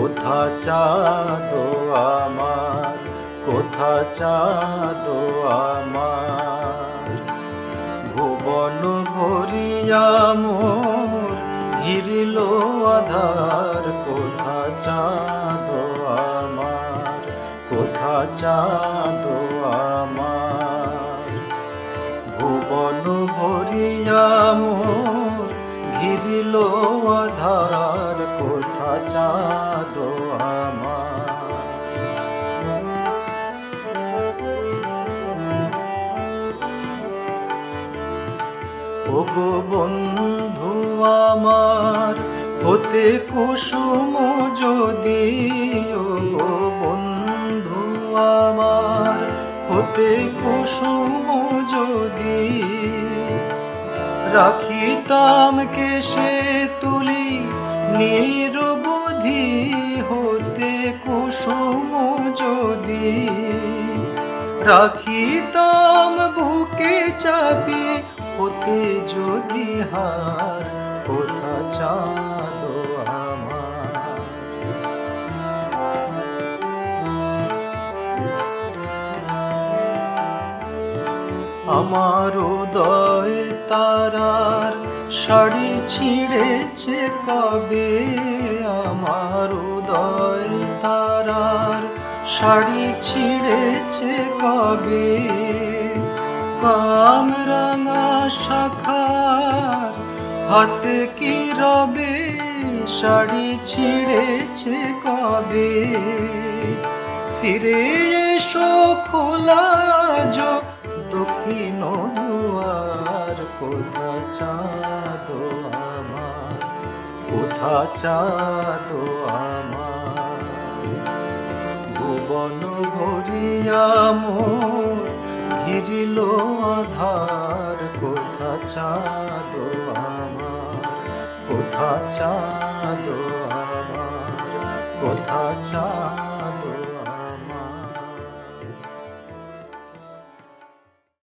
কোথা চাঁদ আমার, কোথা চাঁদ আমার। ভুবন ভরিয়া মোর ঘিরিল আধার, কোথা চাঁদ আমার, কোথা চাঁদ আমার। ভুবন ভরিয়া মোর ঘিরিল আধার, কোথা চাঁদ আমার। ওগো বন্ধু আমার হতে কুসুম যদি, ওগো বন্ধু আমার হতে কুসুম যদি। রাখিতাম কেশে তুলি নিরবধি, হতে কুসুম যদি। রাখিতাম বুকে চাপি, হতে যদি হার, কোথা চাঁদ আমার। আমার উদয় তারার শাড়ি ছিঁড়েছে কবে, আমার উদয় তারার শাড়ি ছিঁড়েছে কবে। কামরাঙা শাখার হাতে কি রবে, শাড়ি ছিঁড়েছে কবে। ফিরে এসো খোলা দক্ষিণ দুয়ার, কোথা চাঁদ আমার, কোথা চাঁদ আমার। ভুবন ভরিয়া মোর ঘিরিল আধার, কোথা চাঁদ আমার, কোথা চাঁদ আমার, কোথা চাঁদ।